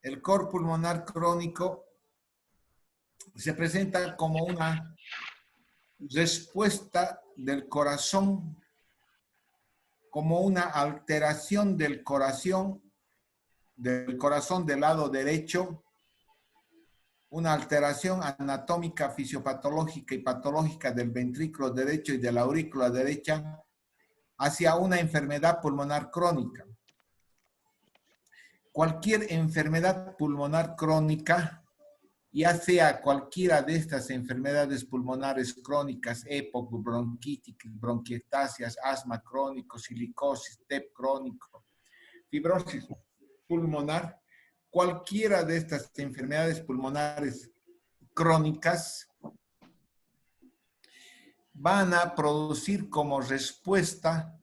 El cor pulmonar crónico se presenta como una respuesta del corazón, como una alteración del corazón del lado derecho, una alteración anatómica, fisiopatológica y patológica del ventrículo derecho y de la aurícula derecha hacia una enfermedad pulmonar crónica. Cualquier enfermedad pulmonar crónica, ya sea cualquiera de estas enfermedades pulmonares crónicas, EPOC, bronquitis, bronquiectasias, asma crónico, silicosis, TEP crónico, fibrosis pulmonar, cualquiera de estas enfermedades pulmonares crónicas van a producir como respuesta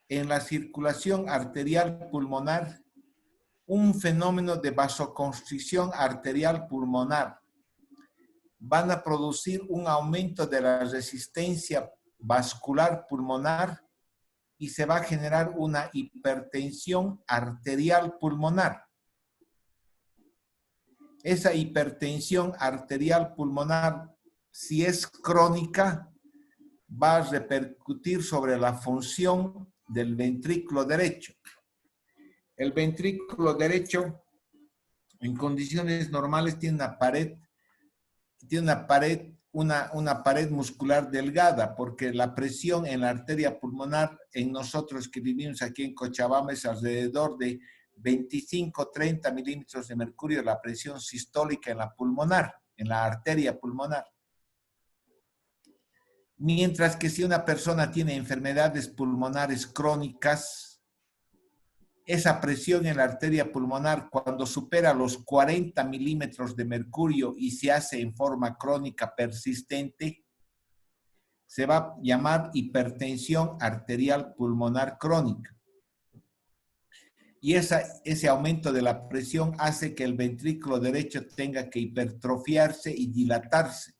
en la circulación arterial pulmonar un fenómeno de vasoconstricción arterial pulmonar. Van a producir un aumento de la resistencia vascular pulmonar y se va a generar una hipertensión arterial pulmonar. Esa hipertensión arterial pulmonar, si es crónica, va a repercutir sobre la función del ventrículo derecho. El ventrículo derecho, en condiciones normales, tiene una pared muscular delgada, porque la presión en la arteria pulmonar en nosotros que vivimos aquí en Cochabamba es alrededor de 25-30 milímetros de mercurio, la presión sistólica en la pulmonar, en la arteria pulmonar. Mientras que si una persona tiene enfermedades pulmonares crónicas, esa presión en la arteria pulmonar, cuando supera los 40 milímetros de mercurio y se hace en forma crónica persistente, se va a llamar hipertensión arterial pulmonar crónica. Y ese aumento de la presión hace que el ventrículo derecho tenga que hipertrofiarse y dilatarse,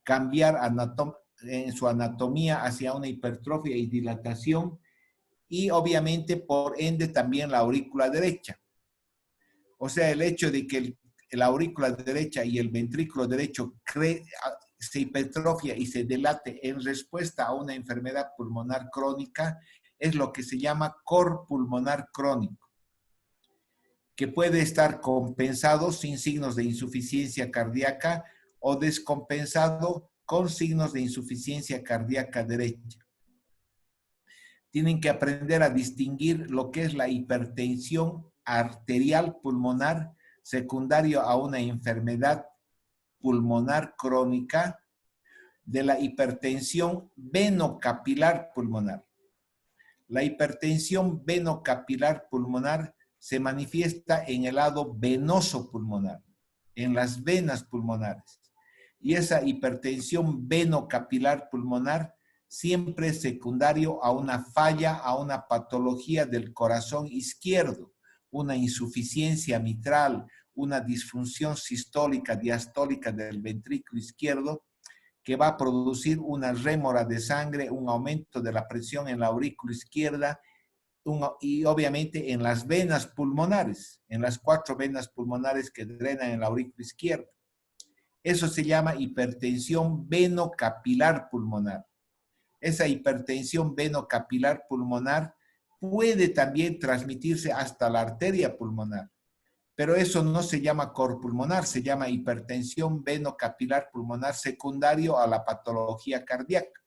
cambiar en su anatomía hacia una hipertrofia y dilatación, y obviamente por ende también la aurícula derecha. O sea, el hecho de que la aurícula derecha y el ventrículo derecho se hipertrofia y se dilate en respuesta a una enfermedad pulmonar crónica es lo que se llama cor pulmonar crónico, que puede estar compensado sin signos de insuficiencia cardíaca o descompensado con signos de insuficiencia cardíaca derecha. Tienen que aprender a distinguir lo que es la hipertensión arterial pulmonar secundario a una enfermedad pulmonar crónica de la hipertensión venocapilar pulmonar. La hipertensión venocapilar pulmonar se manifiesta en el lado venoso pulmonar, en las venas pulmonares. Y esa hipertensión venocapilar pulmonar siempre es secundario a una falla, a una patología del corazón izquierdo, una insuficiencia mitral, una disfunción sistólica, diastólica del ventrículo izquierdo, que va a producir una rémora de sangre, un aumento de la presión en la aurícula izquierda y obviamente en las venas pulmonares, en las 4 venas pulmonares que drenan en la aurícula izquierda. Eso se llama hipertensión venocapilar pulmonar. Esa hipertensión venocapilar pulmonar puede también transmitirse hasta la arteria pulmonar, pero eso no se llama cor pulmonar, se llama hipertensión venocapilar pulmonar secundario a la patología cardíaca.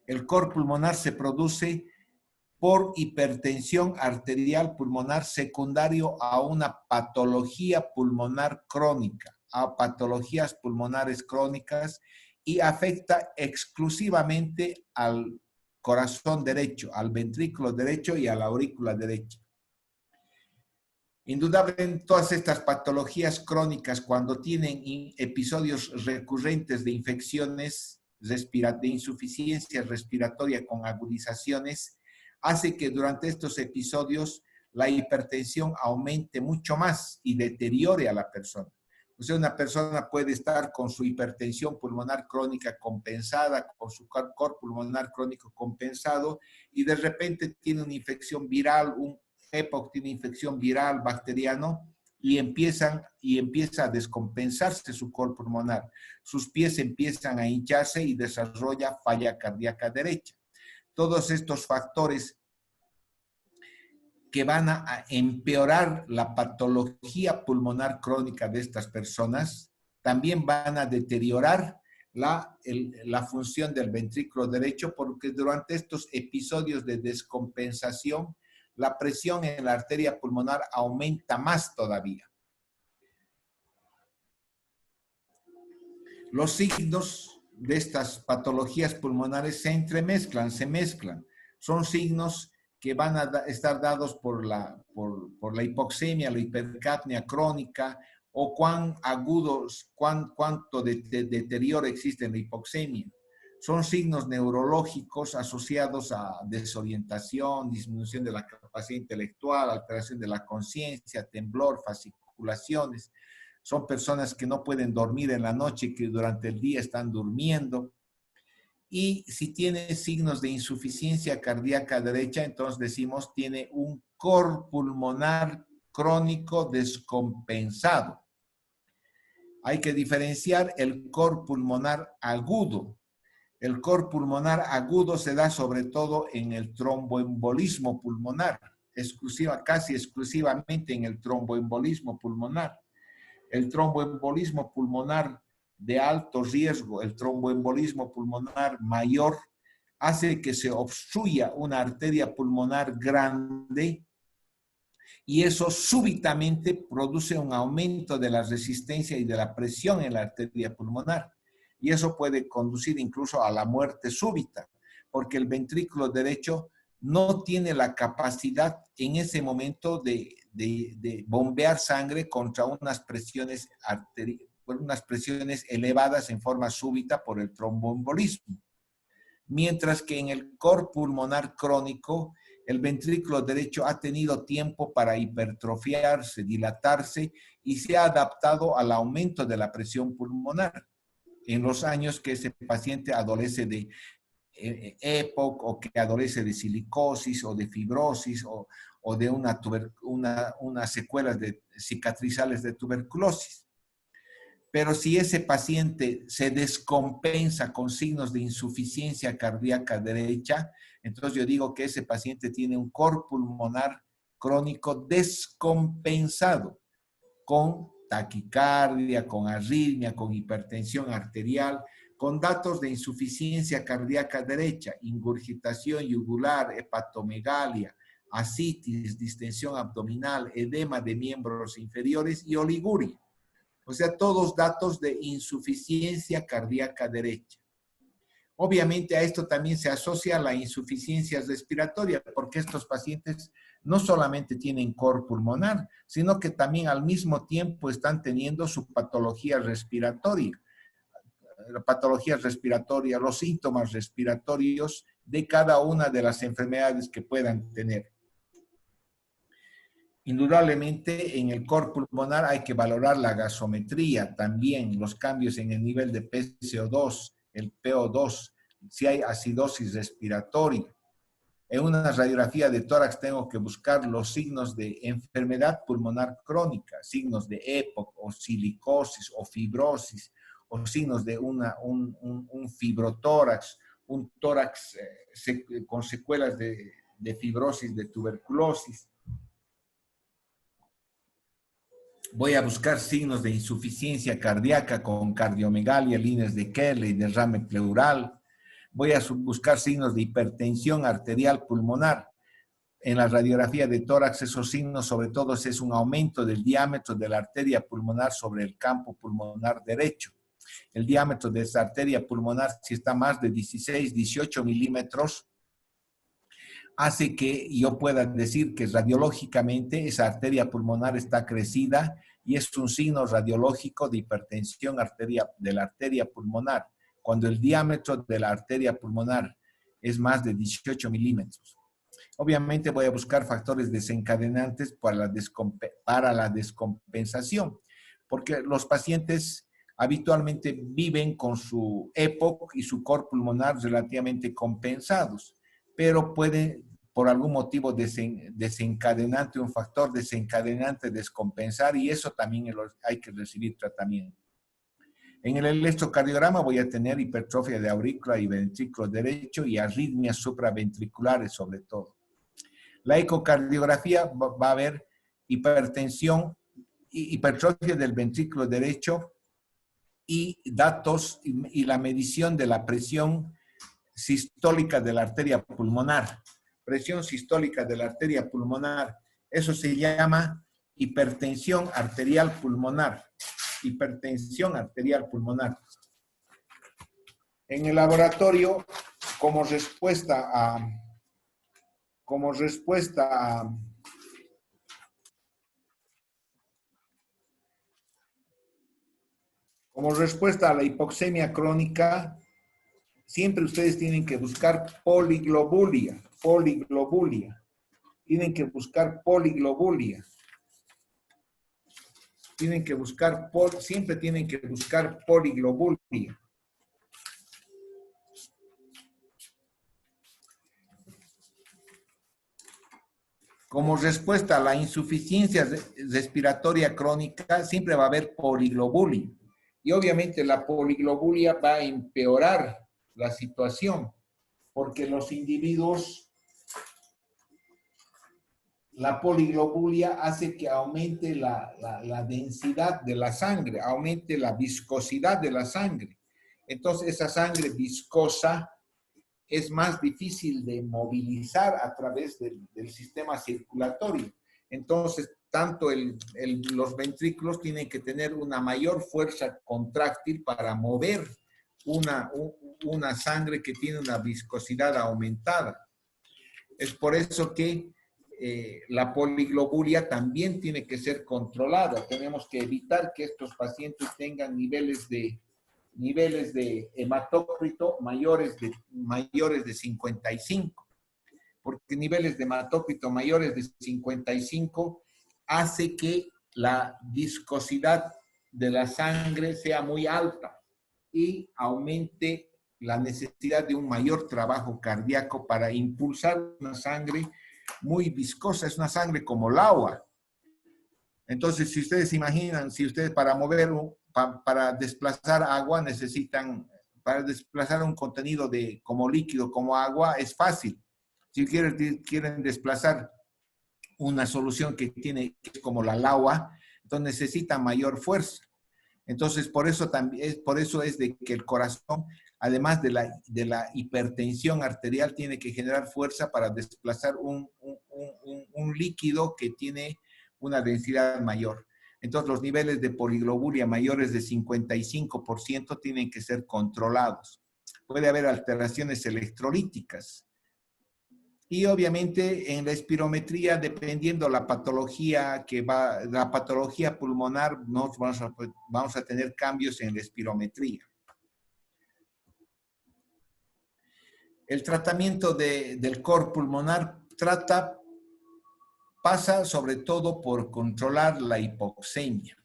El cor pulmonar se produce por hipertensión arterial pulmonar secundario a una patología pulmonar crónica, a patologías pulmonares crónicas, y afecta exclusivamente al corazón derecho, al ventrículo derecho y a la aurícula derecha. Indudablemente, todas estas patologías crónicas, cuando tienen episodios recurrentes de infecciones, de insuficiencia respiratoria con agudizaciones, hace que durante estos episodios la hipertensión aumente mucho más y deteriore a la persona. O sea, una persona puede estar con su hipertensión pulmonar crónica compensada, con su cor pulmonar crónico compensado, y de repente tiene una infección viral, un EPOC tiene infección viral, bacteriano, y empieza a descompensarse su cor pulmonar. Sus pies empiezan a hincharse y desarrolla falla cardíaca derecha. Todos estos factores que van a empeorar la patología pulmonar crónica de estas personas, también van a deteriorar la función del ventrículo derecho, porque durante estos episodios de descompensación, la presión en la arteria pulmonar aumenta más todavía. Los signos de estas patologías pulmonares se entremezclan, se mezclan. Son signos que van a estar dados por la hipoxemia, la hipercapnia crónica, o cuán agudos, cuánto deterioro existe en la hipoxemia. Son signos neurológicos asociados a desorientación, disminución de la capacidad intelectual, alteración de la conciencia, temblor, fasciculaciones. Son personas que no pueden dormir en la noche, que durante el día están durmiendo. Y si tiene signos de insuficiencia cardíaca derecha, entonces decimos tiene un cor pulmonar crónico descompensado. Hay que diferenciar el cor pulmonar agudo. El cor pulmonar agudo se da sobre todo en el tromboembolismo pulmonar, casi exclusivamente en el tromboembolismo pulmonar. El tromboembolismo pulmonar de alto riesgo, el tromboembolismo pulmonar mayor, hace que se obstruya una arteria pulmonar grande y eso súbitamente produce un aumento de la resistencia y de la presión en la arteria pulmonar. Y eso puede conducir incluso a la muerte súbita, porque el ventrículo derecho no tiene la capacidad en ese momento de bombear sangre contra unas presiones elevadas en forma súbita por el tromboembolismo. Mientras que en el cor pulmonar crónico, el ventrículo derecho ha tenido tiempo para hipertrofiarse, dilatarse y se ha adaptado al aumento de la presión pulmonar en los años que ese paciente adolece de EPOC o que adolece de silicosis o de fibrosis o de unas secuelas cicatrizales de tuberculosis. Pero si ese paciente se descompensa con signos de insuficiencia cardíaca derecha, entonces yo digo que ese paciente tiene un cor pulmonar crónico descompensado, con taquicardia, con arritmia, con hipertensión arterial, con datos de insuficiencia cardíaca derecha, ingurgitación yugular, hepatomegalia, ascitis, distensión abdominal, edema de miembros inferiores y oliguria. O sea, todos datos de insuficiencia cardíaca derecha. Obviamente a esto también se asocia la insuficiencia respiratoria, porque estos pacientes no solamente tienen cor pulmonar, sino que también al mismo tiempo están teniendo su patología respiratoria. La patología respiratoria, los síntomas respiratorios de cada una de las enfermedades que puedan tener. Indudablemente, en el cor pulmonar hay que valorar la gasometría, también los cambios en el nivel de PCO2, el PO2, si hay acidosis respiratoria. En una radiografía de tórax tengo que buscar los signos de enfermedad pulmonar crónica, signos de EPOC o silicosis o fibrosis, o signos de un fibrotórax, un tórax con secuelas de fibrosis, de tuberculosis. Voy a buscar signos de insuficiencia cardíaca con cardiomegalia, líneas de Kerley, derrame pleural. Voy a buscar signos de hipertensión arterial pulmonar. En la radiografía de tórax, esos signos, sobre todo, es un aumento del diámetro de la arteria pulmonar sobre el campo pulmonar derecho. El diámetro de esa arteria pulmonar, si está más de 16, 18 milímetros, hace que yo pueda decir que radiológicamente esa arteria pulmonar está crecida y es un signo radiológico de hipertensión de la arteria pulmonar, cuando el diámetro de la arteria pulmonar es más de 18 milímetros. Obviamente voy a buscar factores desencadenantes para la descompensación, porque los pacientes habitualmente viven con su EPOC y su cor pulmonar relativamente compensados, pero pueden por algún motivo desencadenante, un factor desencadenante descompensar, y eso también hay que recibir tratamiento. En el electrocardiograma voy a tener hipertrofia de aurícula y ventrículo derecho y arritmias supraventriculares sobre todo. La ecocardiografía va a haber hipertensión, hipertrofia del ventrículo derecho y datos y la medición de la presión sistólica de la arteria pulmonar. Presión sistólica de la arteria pulmonar. Eso se llama hipertensión arterial pulmonar. Hipertensión arterial pulmonar. En el laboratorio, como respuesta a la hipoxemia crónica, siempre ustedes tienen que buscar poliglobulia. Tienen que buscar poliglobulia. Siempre tienen que buscar poliglobulia. Como respuesta a la insuficiencia respiratoria crónica, siempre va a haber poliglobulia. Y obviamente la poliglobulia va a empeorar la situación, porque los individuos, la poliglobulia hace que aumente la densidad de la sangre, aumente la viscosidad de la sangre. Entonces esa sangre viscosa es más difícil de movilizar a través del sistema circulatorio. Entonces, tanto los ventrículos tienen que tener una mayor fuerza contráctil para mover una sangre que tiene una viscosidad aumentada. Es por eso que la poliglobulia también tiene que ser controlada. Tenemos que evitar que estos pacientes tengan niveles de hematócrito mayores de 55, porque niveles de hematócrito mayores de 55 hace que la viscosidad de la sangre sea muy alta y aumente la necesidad de un mayor trabajo cardíaco para impulsar una sangre muy viscosa. Es una sangre como el agua. Entonces, si ustedes imaginan, si ustedes para desplazar agua necesitan, para desplazar un contenido como líquido, como agua, es fácil. Si quieren desplazar una solución que es como la agua, entonces necesitan mayor fuerza. Entonces, por eso es de que el corazón, además de la hipertensión arterial, tiene que generar fuerza para desplazar un líquido que tiene una densidad mayor. Entonces, los niveles de poliglobulia mayores de 55% tienen que ser controlados. Puede haber alteraciones electrolíticas. Y obviamente en la espirometría, dependiendo la patología pulmonar, vamos a tener cambios en la espirometría. El tratamiento del cor pulmonar pasa sobre todo por controlar la hipoxemia.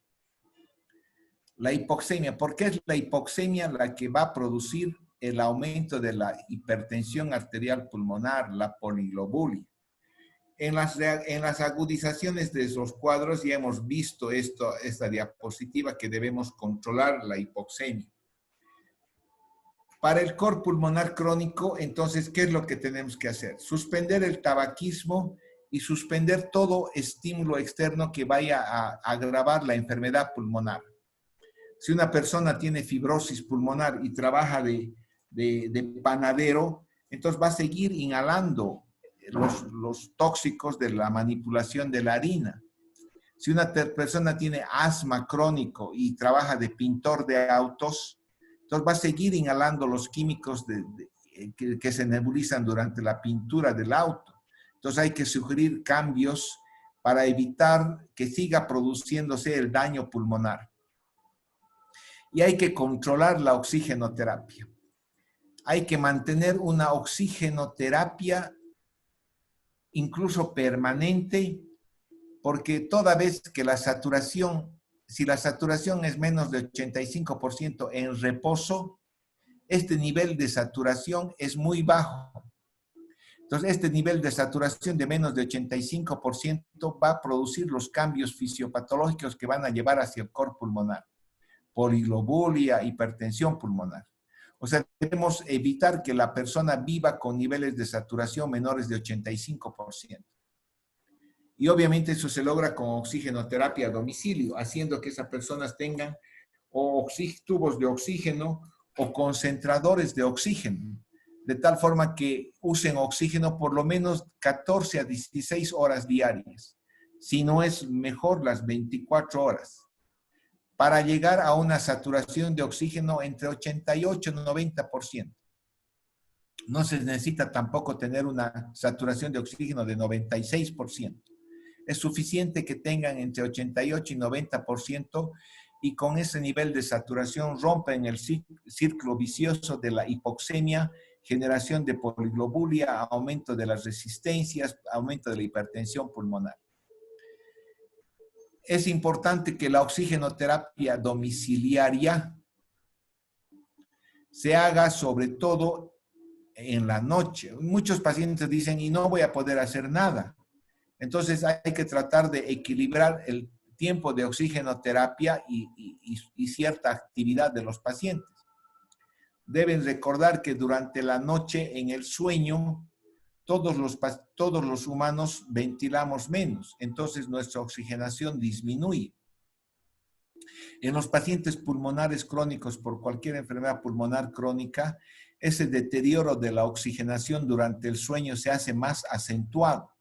La hipoxemia, ¿por qué es la hipoxemia la que va a producir el aumento de la hipertensión arterial pulmonar, la poliglobulia? En las agudizaciones de esos cuadros ya hemos visto esta diapositiva que debemos controlar la hipoxemia. Para el cor pulmonar crónico, entonces, ¿qué es lo que tenemos que hacer? Suspender el tabaquismo y suspender todo estímulo externo que vaya a agravar la enfermedad pulmonar. Si una persona tiene fibrosis pulmonar y trabaja de panadero, entonces va a seguir inhalando los tóxicos de la manipulación de la harina. Si una persona tiene asma crónico y trabaja de pintor de autos, entonces va a seguir inhalando los químicos que se nebulizan durante la pintura del auto. Entonces hay que sugerir cambios para evitar que siga produciéndose el daño pulmonar. Y hay que controlar la oxigenoterapia. Hay que mantener una oxigenoterapia incluso permanente, porque toda vez que si la saturación es menos de 85% en reposo, este nivel de saturación es muy bajo. Entonces, este nivel de saturación de menos de 85% va a producir los cambios fisiopatológicos que van a llevar hacia el cor pulmonar. Poliglobulia, hipertensión pulmonar. O sea, debemos evitar que la persona viva con niveles de saturación menores de 85%. Y obviamente eso se logra con oxigenoterapia a domicilio, haciendo que esas personas tengan o tubos de oxígeno o concentradores de oxígeno, de tal forma que usen oxígeno por lo menos 14 a 16 horas diarias, si no es mejor las 24 horas, para llegar a una saturación de oxígeno entre 88 y 90%. No se necesita tampoco tener una saturación de oxígeno de 96%. Es suficiente que tengan entre 88 y 90%, y con ese nivel de saturación rompen el círculo vicioso de la hipoxemia, generación de poliglobulia, aumento de las resistencias, aumento de la hipertensión pulmonar. Es importante que la oxigenoterapia domiciliaria se haga sobre todo en la noche. Muchos pacientes dicen, y no voy a poder hacer nada. Entonces hay que tratar de equilibrar el tiempo de oxigenoterapia y cierta actividad de los pacientes. Deben recordar que durante la noche, en el sueño, todos los humanos ventilamos menos, entonces nuestra oxigenación disminuye. En los pacientes pulmonares crónicos por cualquier enfermedad pulmonar crónica, ese deterioro de la oxigenación durante el sueño se hace más acentuado.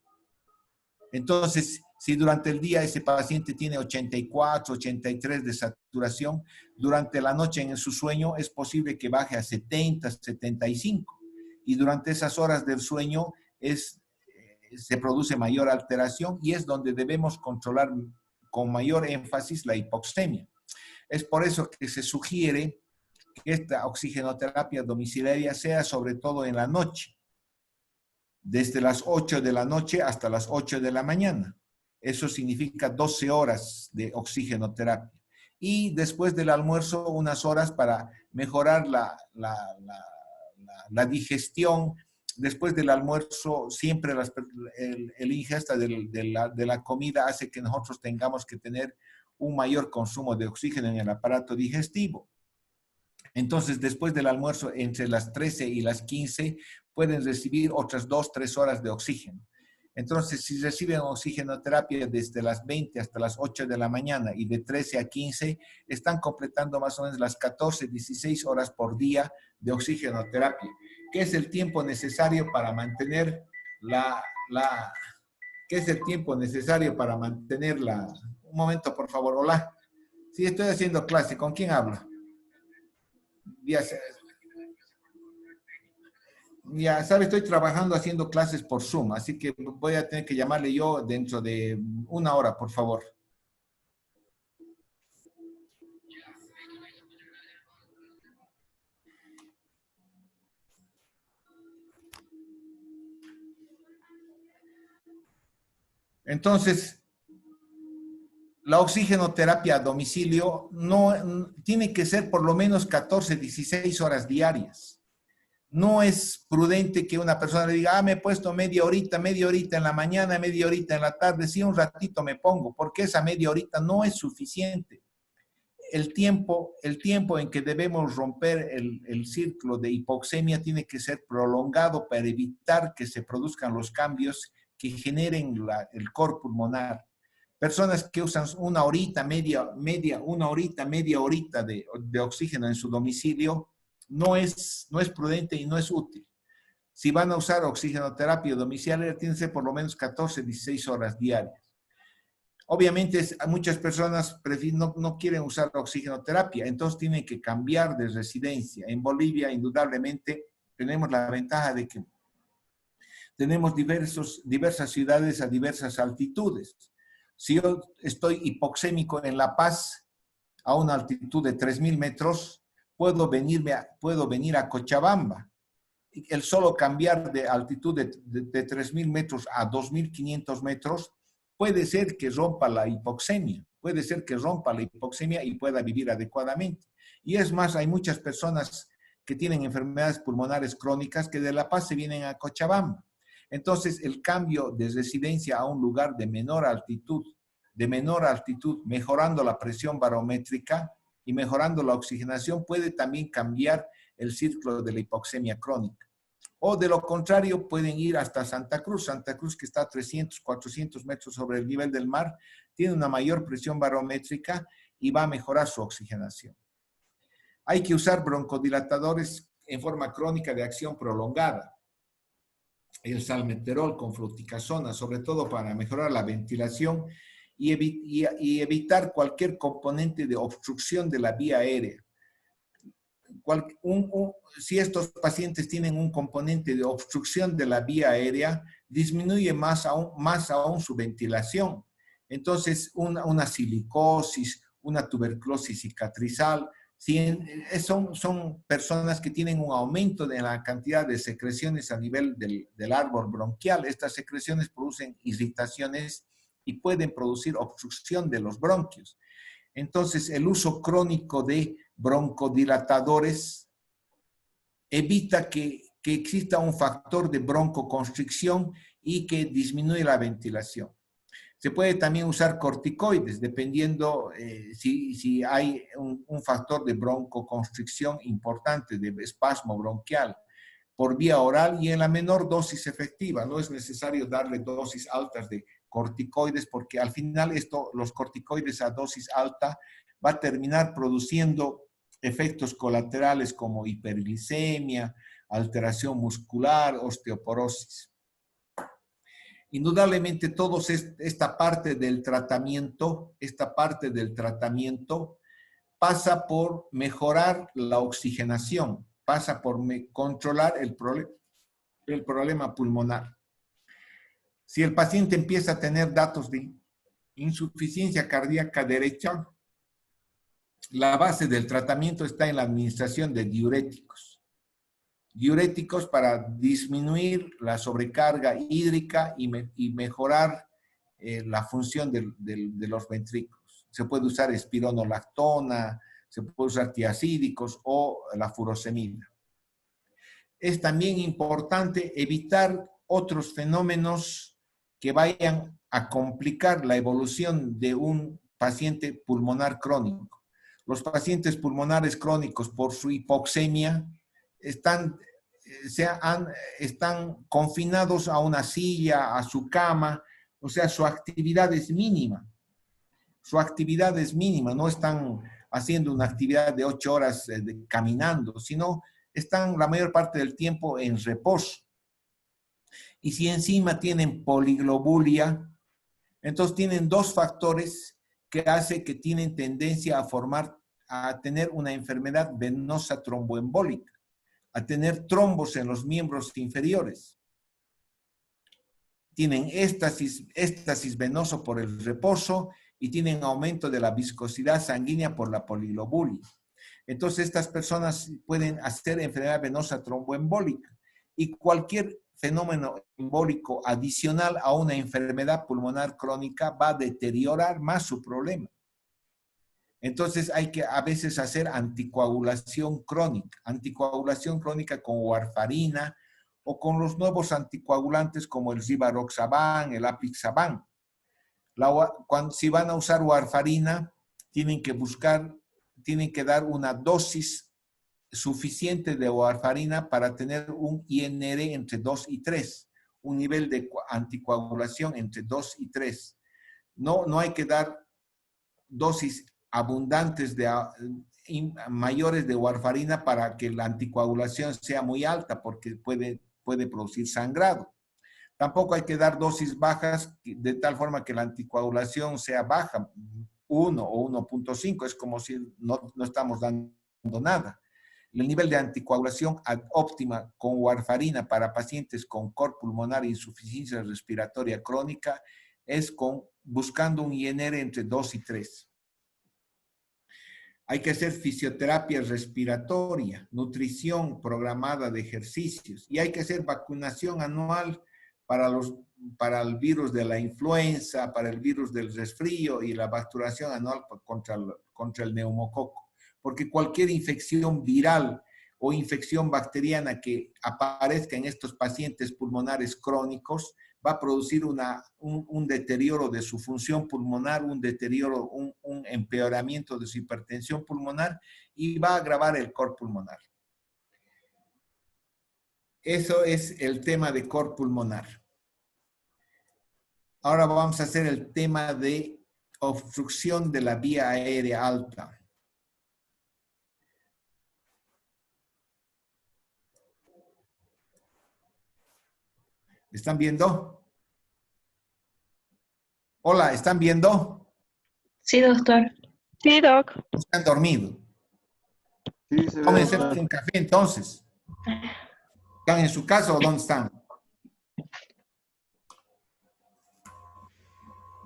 Entonces, si durante el día ese paciente tiene 84, 83 de saturación, durante la noche en su sueño es posible que baje a 70, 75. Y durante esas horas del sueño se produce mayor alteración, y es donde debemos controlar con mayor énfasis la hipoxemia. Es por eso que se sugiere que esta oxigenoterapia domiciliaria sea sobre todo en la noche, desde las 8 de la noche hasta las 8 de la mañana. Eso significa 12 horas de oxigenoterapia. Y después del almuerzo, unas horas para mejorar la digestión. Después del almuerzo, siempre el ingesta de la comida hace que nosotros tengamos que tener un mayor consumo de oxígeno en el aparato digestivo. Entonces, después del almuerzo, entre las 13 y las 15, pueden recibir otras 2, 3 horas de oxígeno. Entonces, si reciben oxigenoterapia desde las 20 hasta las 8 de la mañana y de 13 a 15, están completando más o menos las 14, 16 horas por día de oxigenoterapia, que es el tiempo necesario para mantener Un momento, por favor. Hola. Sí, estoy haciendo clase. ¿Con quién hablo? Ya sabes, estoy trabajando haciendo clases por Zoom, así que voy a tener que llamarle yo dentro de una hora, por favor. Entonces, la oxigenoterapia a domicilio tiene que ser por lo menos 14, 16 horas diarias. No es prudente que una persona le diga, me he puesto media horita en la mañana, media horita en la tarde, sí, un ratito me pongo, porque esa media horita no es suficiente. El tiempo en que debemos romper el círculo de hipoxemia tiene que ser prolongado para evitar que se produzcan los cambios que generen el cor pulmonar. Personas que usan una horita, media horita de oxígeno en su domicilio, no es prudente y no es útil. Si van a usar oxigenoterapia domiciliaria, tienen que ser por lo menos 14, 16 horas diarias. Obviamente, muchas personas no quieren usar oxigenoterapia, entonces tienen que cambiar de residencia. En Bolivia, indudablemente, tenemos la ventaja de que tenemos diversas ciudades a diversas altitudes. Si yo estoy hipoxémico en La Paz, a una altitud de 3.000 metros, puedo venir a Cochabamba. El solo cambiar de altitud de 3.000 metros a 2.500 metros puede ser que rompa la hipoxemia. Puede ser que rompa la hipoxemia y pueda vivir adecuadamente. Y es más, hay muchas personas que tienen enfermedades pulmonares crónicas que de La Paz se vienen a Cochabamba. Entonces, el cambio de residencia a un lugar de menor altitud, mejorando la presión barométrica y mejorando la oxigenación, puede también cambiar el ciclo de la hipoxemia crónica. O de lo contrario, pueden ir hasta Santa Cruz. Santa Cruz, que está a 300, 400 metros sobre el nivel del mar, tiene una mayor presión barométrica y va a mejorar su oxigenación. Hay que usar broncodilatadores en forma crónica de acción prolongada. El salmeterol con fluticasona, sobre todo para mejorar la ventilación y evitar cualquier componente de obstrucción de la vía aérea. Si estos pacientes tienen un componente de obstrucción de la vía aérea, disminuye más aún su ventilación. Entonces, una silicosis, una tuberculosis cicatrizal, son personas que tienen un aumento de la cantidad de secreciones a nivel del árbol bronquial. Estas secreciones producen irritaciones y pueden producir obstrucción de los bronquios. Entonces, el uso crónico de broncodilatadores evita que exista un factor de broncoconstricción y que disminuye la ventilación. Se puede también usar corticoides, dependiendo si hay un factor de broncoconstricción importante, de espasmo bronquial, por vía oral y en la menor dosis efectiva. No es necesario darle dosis altas de corticoides, porque al final los corticoides a dosis alta va a terminar produciendo efectos colaterales como hiperglicemia, alteración muscular, osteoporosis. Indudablemente esta parte del tratamiento pasa por mejorar la oxigenación, pasa por controlar el problema pulmonar. Si el paciente empieza a tener datos de insuficiencia cardíaca derecha, la base del tratamiento está en la administración de diuréticos. Diuréticos para disminuir la sobrecarga hídrica y mejorar la función de los ventrículos. Se puede usar espironolactona, se puede usar tiacídicos o la furosemida. Es también importante evitar otros fenómenos que vayan a complicar la evolución de un paciente pulmonar crónico. Los pacientes pulmonares crónicos, por su hipoxemia, están confinados a una silla, a su cama, o sea, su actividad es mínima. No están haciendo una actividad de 8 horas caminando, sino están la mayor parte del tiempo en reposo. Y si encima tienen poliglobulia, entonces tienen dos factores que hacen que tienen tendencia a tener una enfermedad venosa tromboembólica, a tener trombos en los miembros inferiores. Tienen éstasis venoso por el reposo y tienen aumento de la viscosidad sanguínea por la poliglobulia. Entonces, estas personas pueden hacer enfermedad venosa tromboembólica y cualquier fenómeno embólico adicional a una enfermedad pulmonar crónica va a deteriorar más su problema. Entonces hay que a veces hacer anticoagulación crónica con warfarina o con los nuevos anticoagulantes como el rivaroxaban, el apixaban. Si van a usar warfarina, tienen que dar una dosis suficiente de warfarina para tener un INR entre 2 y 3, un nivel de anticoagulación entre 2 y 3. No hay que dar dosis abundantes mayores de warfarina para que la anticoagulación sea muy alta, porque puede producir sangrado. Tampoco hay que dar dosis bajas de tal forma que la anticoagulación sea baja, 1 o 1.5, es como si no estamos dando nada. El nivel de anticoagulación óptima con warfarina para pacientes con cor pulmonar e insuficiencia respiratoria crónica es buscando un INR entre 2 y 3. Hay que hacer fisioterapia respiratoria, nutrición programada de ejercicios y hay que hacer vacunación anual para el virus de la influenza, para el virus del resfrío y la vacunación anual contra el neumococo. Porque cualquier infección viral o infección bacteriana que aparezca en estos pacientes pulmonares crónicos va a producir un deterioro de su función pulmonar, un deterioro, un empeoramiento de su hipertensión pulmonar y va a agravar el cor pulmonar. Eso es el tema de cor pulmonar. Ahora vamos a hacer el tema de obstrucción de la vía aérea alta. ¿Están viendo? Hola, ¿están viendo? Sí, doctor. Sí, doc. ¿Están dormidos? Sí, se ve, Tómense doctor. un café entonces. ¿Están en su casa o dónde están?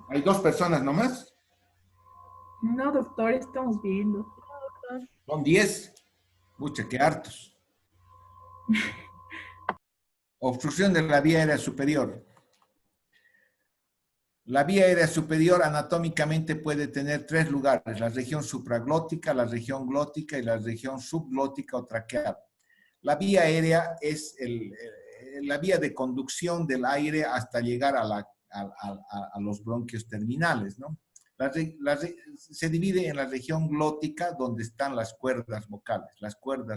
¿Hay 2 personas nomás? No, doctor, estamos viendo. ¿Son 10? Mucha, qué hartos. Obstrucción de la vía aérea superior. La vía aérea superior anatómicamente puede tener 3 lugares, la región supraglótica, la región glótica y la región subglótica o traqueal. La vía aérea es la vía de conducción del aire hasta llegar a los bronquios terminales, ¿no? Se divide en la región glótica, donde están las cuerdas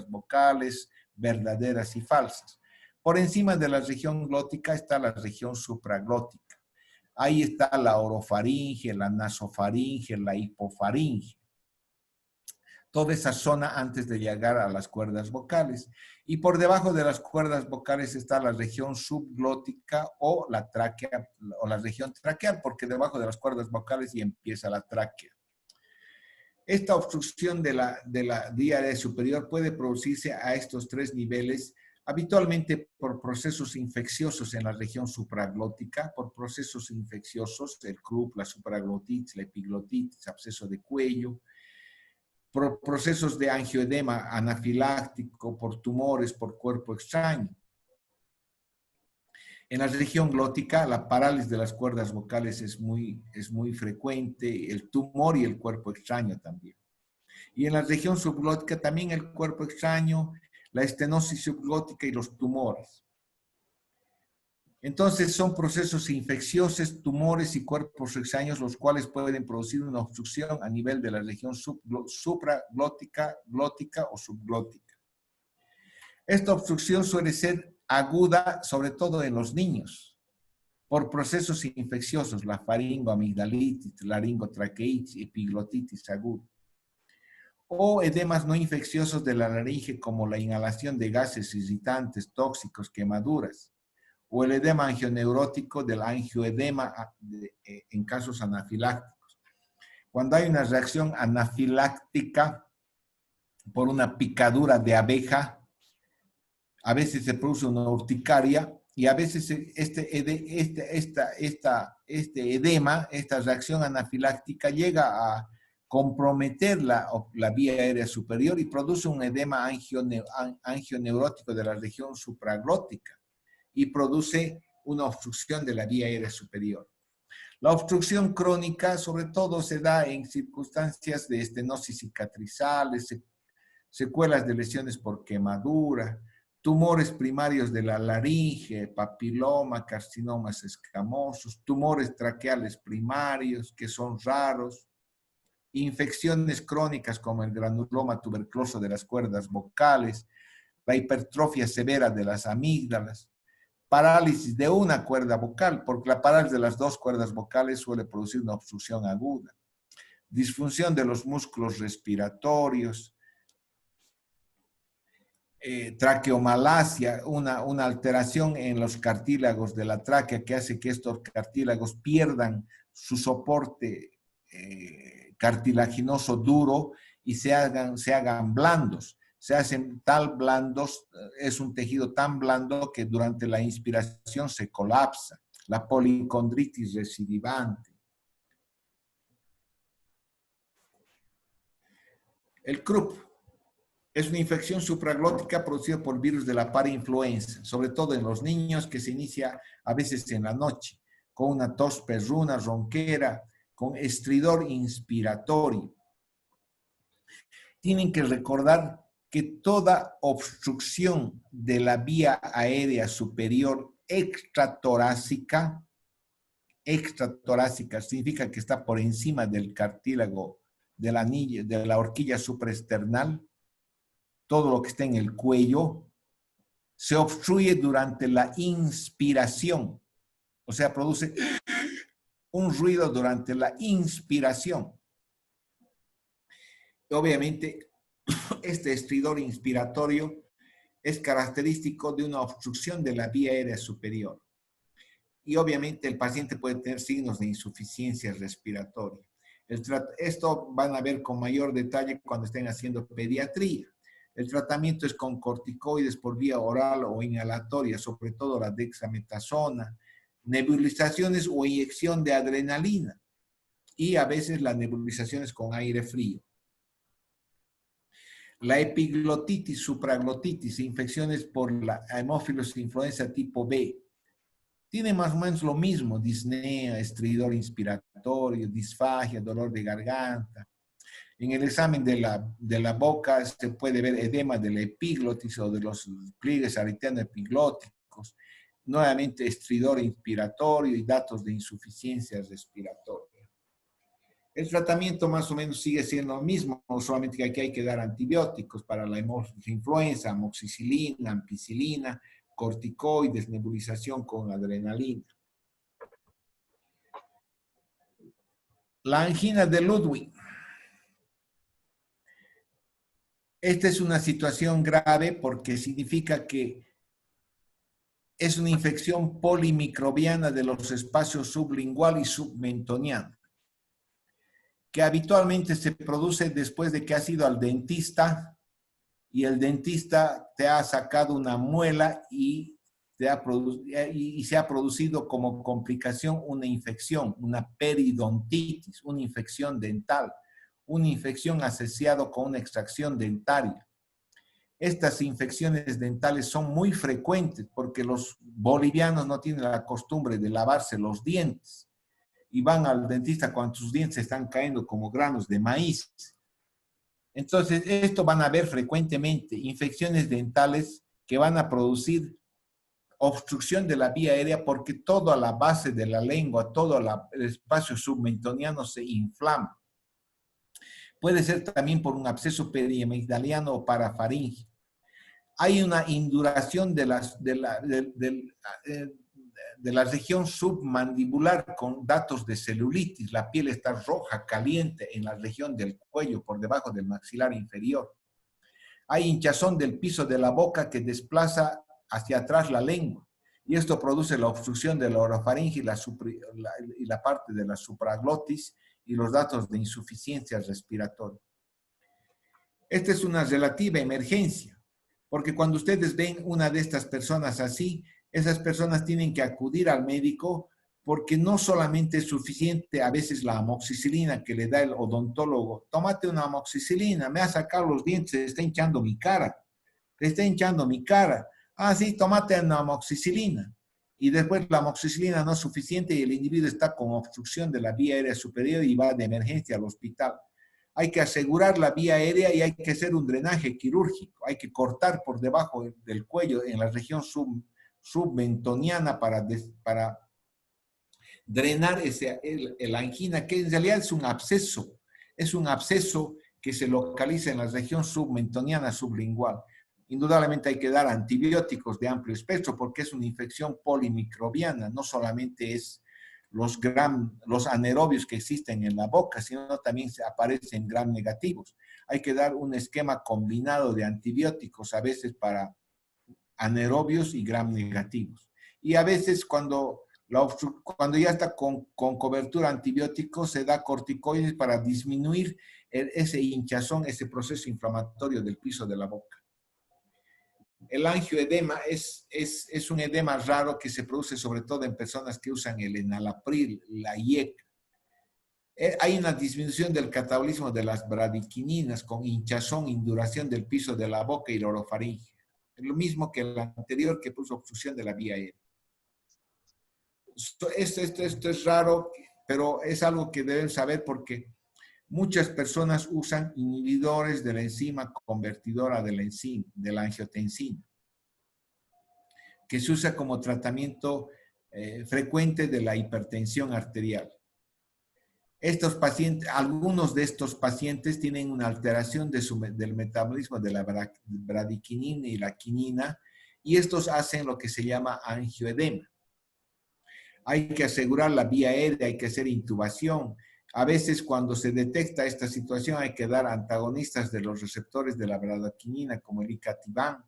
vocales verdaderas y falsas. Por encima de la región glótica está la región supraglótica. Ahí está la orofaringe, la nasofaringe, la hipofaringe. Toda esa zona antes de llegar a las cuerdas vocales. Y por debajo de las cuerdas vocales está la región subglótica o la tráquea, o la región traqueal, porque debajo de las cuerdas vocales ya empieza la tráquea. Esta obstrucción de la vía aérea superior puede producirse a estos 3 niveles, habitualmente por procesos infecciosos en la región supraglótica, por procesos infecciosos, el croup, la supraglotitis, la epiglotitis, absceso de cuello, por procesos de angioedema anafiláctico, por tumores, por cuerpo extraño. En la región glótica, la parálisis de las cuerdas vocales es muy frecuente, el tumor y el cuerpo extraño también. Y en la región subglótica también el cuerpo extraño, la estenosis subglótica y los tumores. Entonces son procesos infecciosos, tumores y cuerpos extraños los cuales pueden producir una obstrucción a nivel de la región supraglótica, glótica o subglótica. Esta obstrucción suele ser aguda, sobre todo en los niños, por procesos infecciosos, la faringoamigdalitis, laringotraqueitis, epiglotitis aguda. O edemas no infecciosos de la laringe, como la inhalación de gases irritantes, tóxicos, quemaduras. O el edema angioneurótico del angioedema en casos anafilácticos. Cuando hay una reacción anafiláctica por una picadura de abeja, a veces se produce una urticaria y a veces este edema, esta reacción anafiláctica llega a comprometer la vía aérea superior y produce un edema angioneurótico de la región supraglótica y produce una obstrucción de la vía aérea superior. La obstrucción crónica sobre todo se da en circunstancias de estenosis cicatrizales, secuelas de lesiones por quemadura, tumores primarios de la laringe, papiloma, carcinomas escamosos, tumores traqueales primarios que son raros, infecciones crónicas como el granuloma tuberculoso de las cuerdas vocales, la hipertrofia severa de las amígdalas, parálisis de una cuerda vocal, porque la parálisis de las 2 cuerdas vocales suele producir una obstrucción aguda, disfunción de los músculos respiratorios, traqueomalacia, una alteración en los cartílagos de la tráquea que hace que estos cartílagos pierdan su soporte cartilaginoso duro y se hagan blandos. Se hacen tan blandos, es un tejido tan blando que durante la inspiración se colapsa. La policondritis recidivante. El croup es una infección supraglótica producida por virus de la parainfluenza, sobre todo en los niños, que se inicia a veces en la noche, con una tos perruna, ronquera, con estridor inspiratorio. Tienen que recordar que toda obstrucción de la vía aérea superior extratorácica significa que está por encima del cartílago de la horquilla supraesternal, todo lo que está en el cuello, se obstruye durante la inspiración, o sea, produce un ruido durante la inspiración. Obviamente, este estridor inspiratorio es característico de una obstrucción de la vía aérea superior. Y obviamente el paciente puede tener signos de insuficiencia respiratoria. Esto van a ver con mayor detalle cuando estén haciendo pediatría. El tratamiento es con corticoides por vía oral o inhalatoria, sobre todo la dexametasona, nebulizaciones o inyección de adrenalina y a veces las nebulizaciones con aire frío. La epiglotitis, supraglotitis, infecciones por la Haemophilus influenza tipo B, tiene más o menos lo mismo: disnea, estridor inspiratorio, disfagia, dolor de garganta. En el examen de la boca se puede ver edema de la epiglotis o de los pliegues aritano-epiglóticos. Nuevamente estridor inspiratorio y datos de insuficiencia respiratoria. El tratamiento más o menos sigue siendo lo mismo, solamente que aquí hay que dar antibióticos para la influenza, amoxicilina, ampicilina, corticoides, nebulización con adrenalina. La angina de Ludwig. Esta es una situación grave porque significa que es una infección polimicrobiana de los espacios sublingual y submentoniano, que habitualmente se produce después de que has ido al dentista y el dentista te ha sacado una muela y se ha producido como complicación una infección, una periodontitis, una infección dental, una infección asociada con una extracción dentaria. Estas infecciones dentales son muy frecuentes porque los bolivianos no tienen la costumbre de lavarse los dientes y van al dentista cuando sus dientes están cayendo como granos de maíz. Entonces, esto van a ver frecuentemente, infecciones dentales que van a producir obstrucción de la vía aérea porque toda la base de la lengua, todo el espacio submentoniano se inflama. Puede ser también por un absceso periamigdaliano o parafaringeo. Hay una induración de la región submandibular con datos de celulitis. La piel está roja, caliente en la región del cuello, por debajo del maxilar inferior. Hay hinchazón del piso de la boca que desplaza hacia atrás la lengua. Y esto produce la obstrucción de la orofaringe y la parte de la supraglotis y los datos de insuficiencia respiratoria. Esta es una relativa emergencia, porque cuando ustedes ven una de estas personas así, esas personas tienen que acudir al médico porque no solamente es suficiente a veces la amoxicilina que le da el odontólogo. Tómate una amoxicilina, me ha sacado los dientes, se está hinchando mi cara. Se está hinchando mi cara. Ah, sí, tómate una amoxicilina. Y después la amoxicilina no es suficiente y el individuo está con obstrucción de la vía aérea superior y va de emergencia al hospital. Hay que asegurar la vía aérea y hay que hacer un drenaje quirúrgico. Hay que cortar por debajo del cuello en la región submentoniana para drenar la angina, que en realidad es un absceso. Es un absceso que se localiza en la región submentoniana sublingual. Indudablemente hay que dar antibióticos de amplio espectro porque es una infección polimicrobiana. No solamente es los anaerobios que existen en la boca, sino también aparecen gram negativos. Hay que dar un esquema combinado de antibióticos, a veces para anaerobios y gram negativos. Y a veces cuando ya está con cobertura antibiótico, se da corticoides para disminuir ese hinchazón, ese proceso inflamatorio del piso de la boca. El angioedema es un edema raro que se produce sobre todo en personas que usan el enalapril, la IEC. Hay una disminución del catabolismo de las bradiquininas con hinchazón, induración del piso de la boca y la orofaringe. Es lo mismo que el anterior que puso obstrucción de la vía aérea. Esto es raro, pero es algo que deben saber porque Muchas personas usan inhibidores de la enzima convertidora de la angiotensina, que se usa como tratamiento frecuente de la hipertensión arterial. Estos pacientes, algunos de estos pacientes tienen una alteración del metabolismo de la bradiquinina y la quinina, y estos hacen lo que se llama angioedema. Hay que asegurar la vía aérea, hay que hacer intubación. A veces cuando se detecta esta situación hay que dar antagonistas de los receptores de la bradiquinina como el icatibán,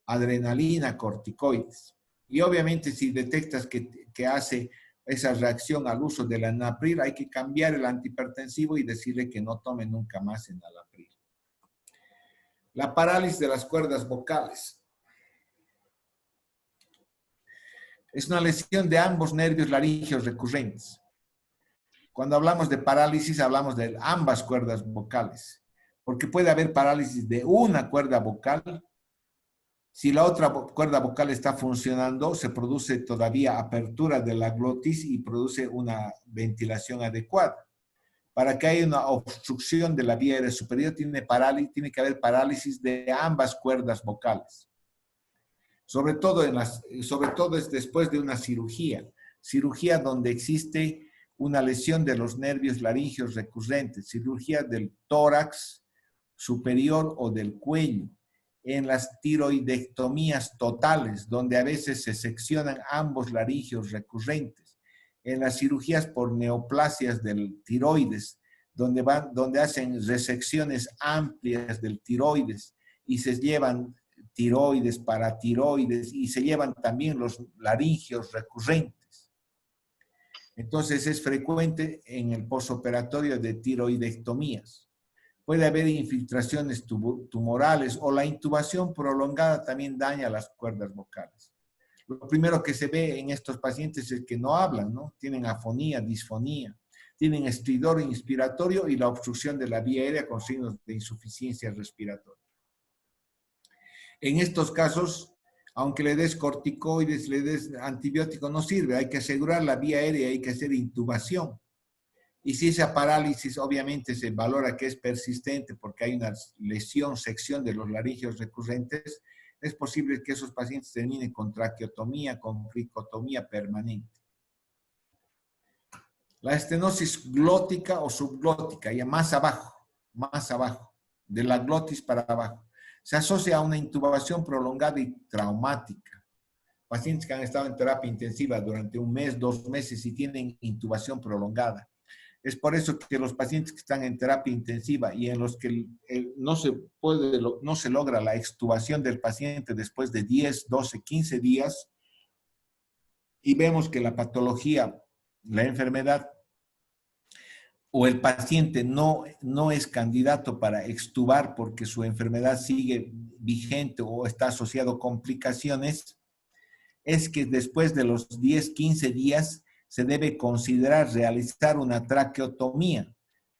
adrenalina, corticoides. Y obviamente si detectas que hace esa reacción al uso del enalapril, hay que cambiar el antihipertensivo y decirle que no tome nunca más enalapril. La parálisis de las cuerdas vocales. Es una lesión de ambos nervios laríngeos recurrentes. Cuando hablamos de parálisis, hablamos de ambas cuerdas vocales, porque puede haber parálisis de una cuerda vocal. Si la otra cuerda vocal está funcionando, se produce todavía apertura de la glotis y produce una ventilación adecuada. Para que haya una obstrucción de la vía aérea superior, tiene que haber parálisis de ambas cuerdas vocales. Sobre todo es después de una cirugía donde existe una lesión de los nervios laríngeos recurrentes, cirugía del tórax superior o del cuello, en las tiroidectomías totales, donde a veces se seccionan ambos laríngeos recurrentes, en las cirugías por neoplasias del tiroides, donde hacen resecciones amplias del tiroides y se llevan tiroides, paratiroides y se llevan también los laríngeos recurrentes. Entonces es frecuente en el posoperatorio de tiroidectomías. Puede haber infiltraciones tumorales o la intubación prolongada también daña las cuerdas vocales. Lo primero que se ve en estos pacientes es que no hablan, ¿no? Tienen afonía, disfonía, tienen estridor inspiratorio y la obstrucción de la vía aérea con signos de insuficiencia respiratoria. En estos casos, aunque le des corticoides, le des antibiótico, no sirve. Hay que asegurar la vía aérea, hay que hacer intubación. Y si esa parálisis obviamente se valora que es persistente porque hay una lesión, sección de los laríngeos recurrentes, es posible que esos pacientes terminen con traqueotomía, con cricotomía permanente. La estenosis glótica o subglótica, ya más abajo, de la glotis para abajo, se asocia a una intubación prolongada y traumática. Pacientes que han estado en terapia intensiva durante un mes, 2 meses y tienen intubación prolongada. Es por eso que los pacientes que están en terapia intensiva y en los que no se logra la extubación del paciente después de 10, 12, 15 días y vemos que la patología, la enfermedad o el paciente no es candidato para extubar porque su enfermedad sigue vigente o está asociado a complicaciones, es que después de los 10, 15 días se debe considerar realizar una traqueotomía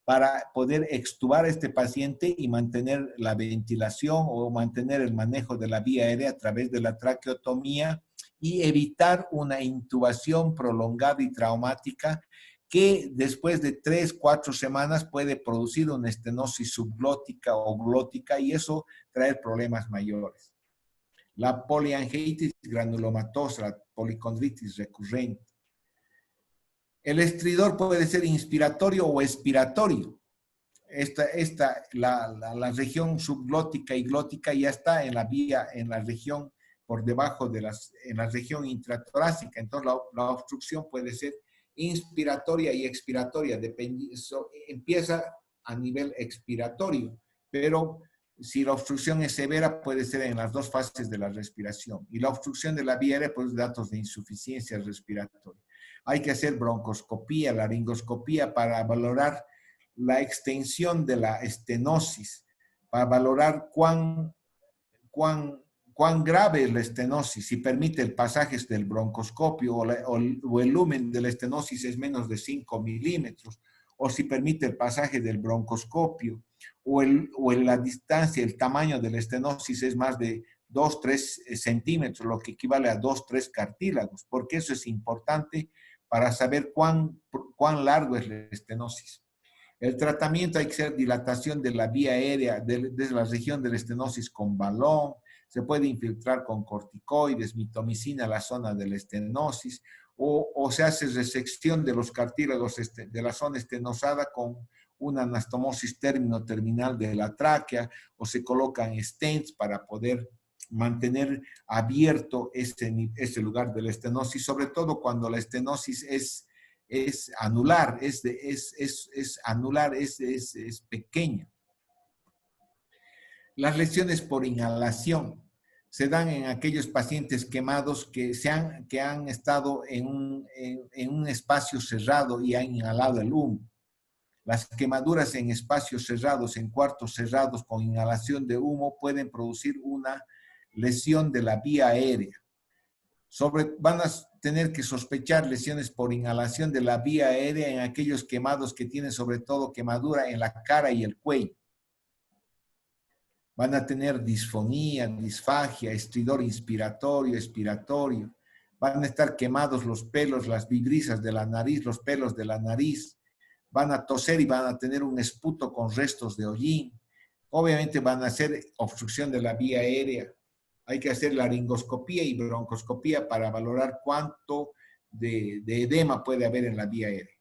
para poder extubar a este paciente y mantener la ventilación o mantener el manejo de la vía aérea a través de la traqueotomía y evitar una intubación prolongada y traumática que después de 3, 4 semanas puede producir una estenosis subglótica o glótica y eso traer problemas mayores. La poliangiitis granulomatosa, la policondritis recurrente. El estridor puede ser inspiratorio o expiratorio. La región subglótica y glótica ya está en la región por debajo en la región intratorácica. Entonces la obstrucción puede ser inspiratoria y expiratoria. Empieza a nivel expiratorio, pero si la obstrucción es severa, puede ser en las 2 fases de la respiración. Y la obstrucción de la vía aérea, pues datos de insuficiencia respiratoria. Hay que hacer broncoscopía, laringoscopía para valorar la extensión de la estenosis, para valorar cuán grave es la estenosis, si permite el pasaje del broncoscopio o el lumen de la estenosis es menos de 5 milímetros, o si permite el pasaje del broncoscopio, o la distancia, el tamaño de la estenosis es más de 2, 3 centímetros, lo que equivale a 2, 3 cartílagos, porque eso es importante para saber cuán largo es la estenosis. El tratamiento hay que hacer dilatación de la vía aérea desde la región de la estenosis con balón, se puede infiltrar con corticoides, mitomicina a la zona de la estenosis, o se hace resección de los cartílagos de la zona estenosada con una anastomosis terminal de la tráquea, o se colocan stents para poder mantener abierto este lugar de la estenosis, sobre todo cuando la estenosis es anular, es pequeña. Las lesiones por inhalación se dan en aquellos pacientes quemados que han estado en un espacio cerrado y han inhalado el humo. Las quemaduras en espacios cerrados, en cuartos cerrados con inhalación de humo pueden producir una lesión de la vía aérea. Van a tener que sospechar lesiones por inhalación de la vía aérea en aquellos quemados que tienen sobre todo quemadura en la cara y el cuello. Van a tener disfonía, disfagia, estridor inspiratorio, expiratorio. Van a estar quemados los pelos, las vibrisas de la nariz, los pelos de la nariz. Van a toser y van a tener un esputo con restos de hollín. Obviamente van a hacer obstrucción de la vía aérea. Hay que hacer laringoscopía y broncoscopía para valorar cuánto de edema puede haber en la vía aérea.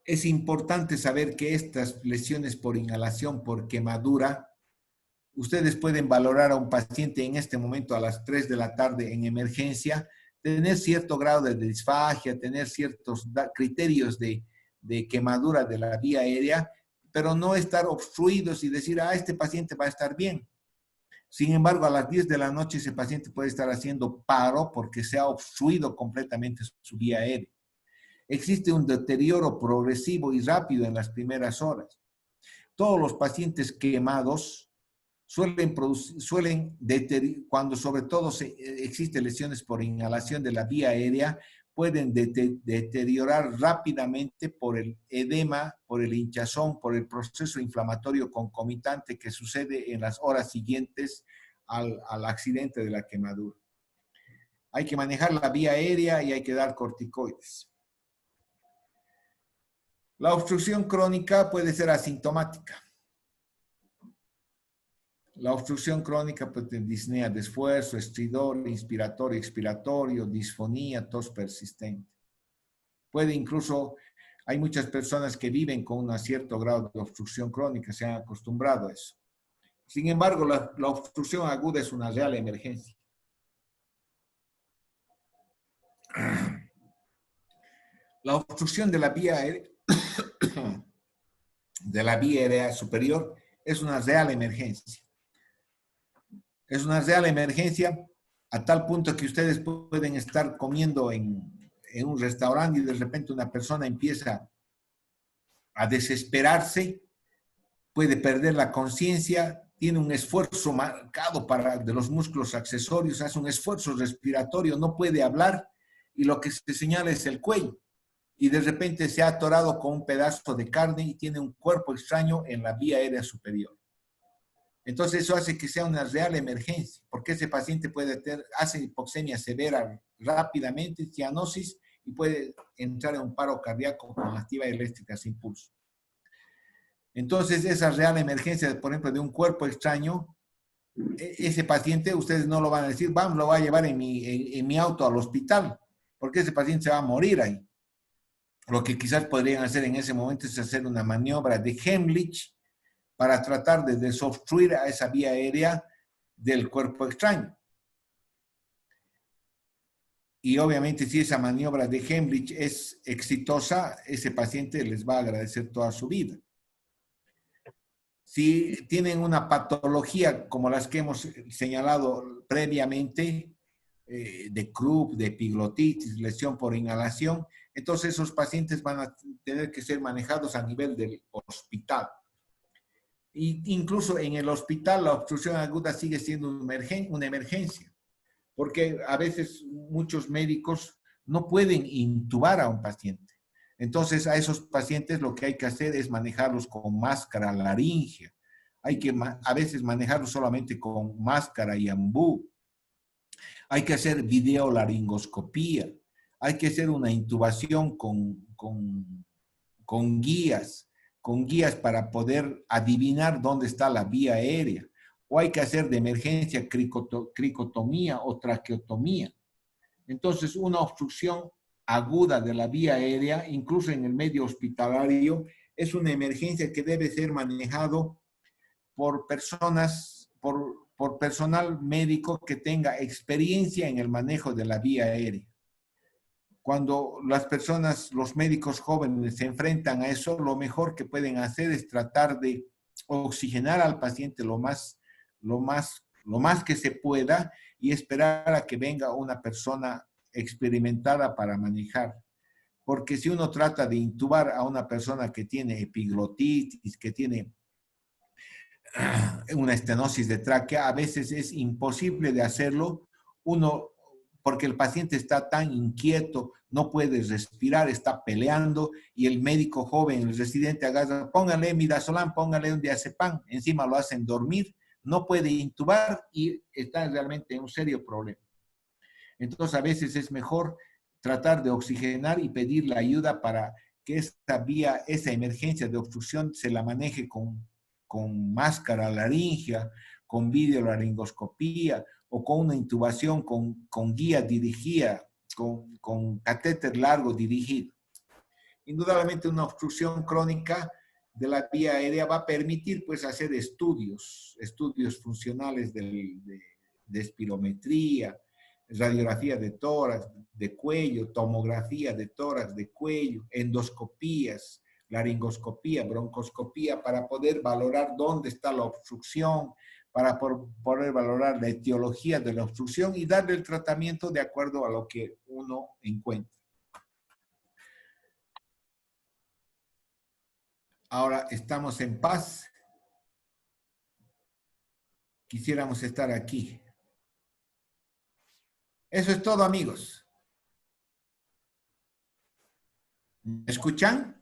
Es importante saber que estas lesiones por inhalación, por quemadura, ustedes pueden valorar a un paciente en este momento a las 3 de la tarde en emergencia, tener cierto grado de disfagia, tener ciertos criterios de quemadura de la vía aérea, pero no estar obstruidos y decir, este paciente va a estar bien. Sin embargo, a las 10 de la noche ese paciente puede estar haciendo paro porque se ha obstruido completamente su vía aérea. Existe un deterioro progresivo y rápido en las primeras horas. Todos los pacientes quemados cuando sobre todo existen lesiones por inhalación de la vía aérea, pueden deteriorar rápidamente por el edema, por el hinchazón, por el proceso inflamatorio concomitante que sucede en las horas siguientes al accidente de la quemadura. Hay que manejar la vía aérea y hay que dar corticoides. La obstrucción crónica puede ser asintomática. La obstrucción crónica puede tener disnea de esfuerzo, estridor, inspiratorio, expiratorio, disfonía, tos persistente. Puede incluso, hay muchas personas que viven con un cierto grado de obstrucción crónica, se han acostumbrado a eso. Sin embargo, la obstrucción aguda es una real emergencia. La obstrucción de la vía aérea, superior es una real emergencia. Es una real emergencia a tal punto que ustedes pueden estar comiendo en un restaurante y de repente una persona empieza a desesperarse, puede perder la conciencia, tiene un esfuerzo marcado de los músculos accesorios, hace un esfuerzo respiratorio, no puede hablar y lo que se señala es el cuello. Y de repente se ha atorado con un pedazo de carne y tiene un cuerpo extraño en la vía aérea superior. Entonces eso hace que sea una real emergencia, porque ese paciente hace hipoxemia severa rápidamente, cianosis, y puede entrar en un paro cardíaco con actividad eléctrica sin pulso. Entonces esa real emergencia, por ejemplo, de un cuerpo extraño, ese paciente ustedes no lo van a decir, vamos, lo voy a llevar en mi auto al hospital, porque ese paciente se va a morir ahí. Lo que quizás podrían hacer en ese momento es hacer una maniobra de Heimlich para tratar de desobstruir a esa vía aérea del cuerpo extraño. Y obviamente si esa maniobra de Heimlich es exitosa, ese paciente les va a agradecer toda su vida. Si tienen una patología como las que hemos señalado previamente, de Krupp, de epiglotitis, lesión por inhalación, entonces esos pacientes van a tener que ser manejados a nivel del hospital. E incluso en el hospital la obstrucción aguda sigue siendo una emergencia, porque a veces muchos médicos no pueden intubar a un paciente. Entonces a esos pacientes lo que hay que hacer es manejarlos con máscara laringea. Hay que a veces manejarlos solamente con máscara y ambú. Hay que hacer videolaringoscopía. Hay que hacer una intubación con con guías para poder adivinar dónde está la vía aérea. O hay que hacer de emergencia cricotomía o traqueotomía. Entonces, una obstrucción aguda de la vía aérea, incluso en el medio hospitalario, es una emergencia que debe ser manejado por personas, por personal médico que tenga experiencia en el manejo de la vía aérea. Cuando las personas, los médicos jóvenes se enfrentan a eso, lo mejor que pueden hacer es tratar de oxigenar al paciente lo más que se pueda y esperar a que venga una persona experimentada para manejar. Porque si uno trata de intubar a una persona que tiene epiglotitis, que tiene una estenosis de tráquea, a veces es imposible de hacerlo, porque el paciente está tan inquieto, no puede respirar, está peleando, y el médico joven, el residente, agarra, póngale midazolam, póngale un diazepam, encima lo hacen dormir, no puede intubar y está realmente en un serio problema. Entonces, a veces es mejor tratar de oxigenar y pedir la ayuda para que esta vía, esa emergencia de obstrucción se la maneje con máscara laringea, con videolaringoscopía o con una intubación con guía dirigida, con catéter largo dirigido. Indudablemente una obstrucción crónica de la vía aérea va a permitir pues hacer estudios funcionales de espirometría, radiografía de tórax, de cuello, tomografía de tórax, de cuello, endoscopías, laringoscopía, broncoscopía, para poder valorar dónde está la obstrucción, para poder valorar la etiología de la obstrucción y darle el tratamiento de acuerdo a lo que uno encuentra. Ahora estamos en paz. Quisiéramos estar aquí. Eso es todo, amigos. ¿Me escuchan?